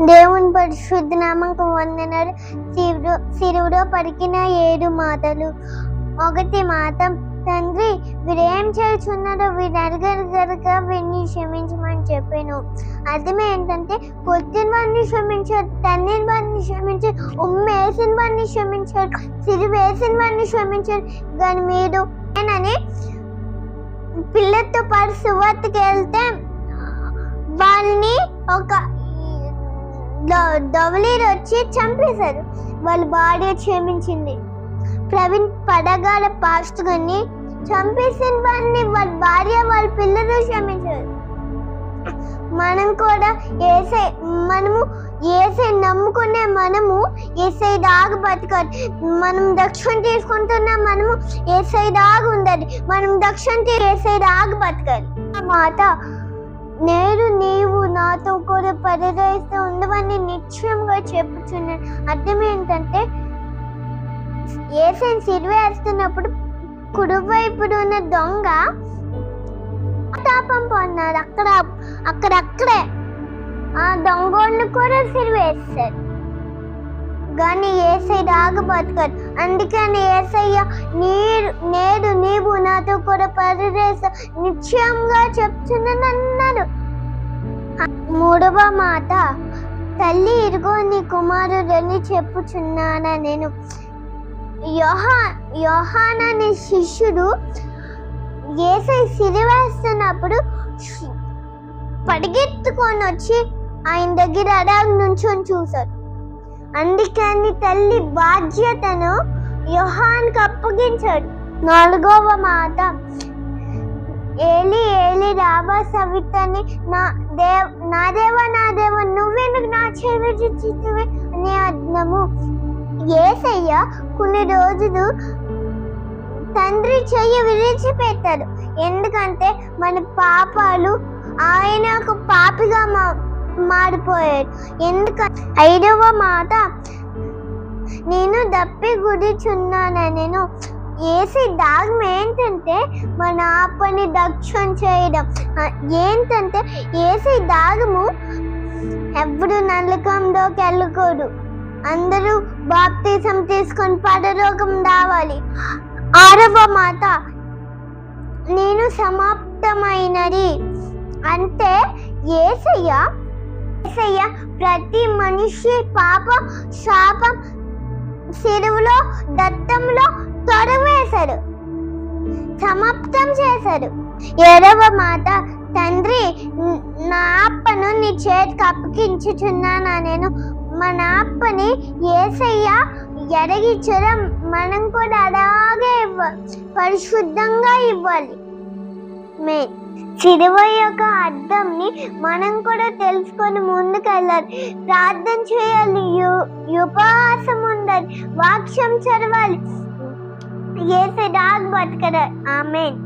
దేవుని పరిశుద్ధ నామకు వందనాలు. సిలువలో పలికిన 7 మాటలు. 1 మాట, తండ్రి వీరేం చేస్తున్నారో వీరు అడగరు కనుక వీరిని క్షమించమని చెప్పాను. అర్థం ఏంటంటే, కొట్టిన వారిని క్షమించారు, తన్నిన వారిని క్షమించారు, వేసిన వారిని క్షమించారు, సిరి వేసిన వారిని క్షమించారు. కానీ మీరు నేనని పిల్లలతో పాటు సువార్తకి వెళ్తే వాళ్ళని ఒక దవలీలు వచ్చి చంపేశారు. వాళ్ళ భార్య క్షమించింది. ప్రవీణ్ పడగాల పాస్ట్ గారిని చంపేసిన వారిని వాళ్ళ భార్య వాళ్ళ పిల్లలు క్షమించారు. మనం కూడా మనము ఏసై నమ్ముకునే మనము ఏసై దాకా బతకాలి. మనం దక్షిణ తీసుకుంటున్నా మనము ఏసై దాకా ఉండాలి. మనం దక్షిణ ఏసై దాకా బతకాలి. మాట, నేను నీవు నాతో కూడా పరిరయిస్తూ ఉండవని నిశ్చయంగా చెప్పుచున్నాను. అర్థం ఏంటంటే, ఏసైని సిరివేస్తున్నప్పుడు కుడివైపున ఉన్న దొంగ తాపం పొందాడు. అక్కడక్కడే ఆ దొంగను కూడా సిరివేస్తారు. కానీ ఏసై దాకా బతకాడు. అందుకని ఏసయ్య నేడు నీవు నాతో కూడా పరిరేస్తా నిశ్చయంగా చెప్తున్నాను అన్నాడు. 3వ మాట, తల్లి ఇరుగో నీ కుమారుడని చెప్పుచున్నానా నేను. యోహాన్ అనే శిష్యుడు ఏసై సిరివేస్తున్నప్పుడు పరిగెత్తుకొని వచ్చి ఆయన దగ్గర అలాగ నుంచొని చూశాడు. అందుకని తల్లి బాధ్యతను యోహాన్కి అప్పగించాడు. 4వ మాట, ఏలి ఏలి రాబా సవితని నా దేవ నువ్వెందుకు నా చెవి చిత్తువే అనే అర్థము. యేసయ్య కొన్ని రోజులు తండ్రి చెయ్యి విడిచిపెట్టాడు. ఎందుకంటే మన పాపాలు ఆయన ఒక పాపిగా మారిపోయాడు. ఎందుకంటే 5వ మాట, నేను దప్పి గుడిచున్నాను. నేను ఏసీ దాగం ఏంటంటే మన ఆపని దక్షిణ చేయడం. ఏంటంటే ఏసీ దాగము ఎవరు నరకంలోకి వెళ్ళకూడదు. అందరూ బాప్తిజం తీసుకొని పరలోకం రావాలి. 6వ మాట, నేను సమాప్తమైనది అంటే యేసయ్య ప్రతి మనిషి పాప శాపం సిలువలో దత్తంలో తొడవేశాడు, సమాప్తం చేశాడు. 7వ మాట, తండ్రి నా ఆత్మను నీ చేతికి అప్పగించుచున్నానా నేను. మన ఆత్మని యేసయ్య ఎరగించడం మనం కూడా అలాగే పరిశుద్ధంగా ఇవ్వాలి. సిలువ యొక్క అర్థంని మనం కూడా తెలుసుకొని ముందుకెళ్ళాలి. ప్రార్థన చేయాలి, ఉపవాసం ఉండాలి, వాక్యం చదవాలి. యేసయ్య దాకా బతకడాలి. ఆమేన్.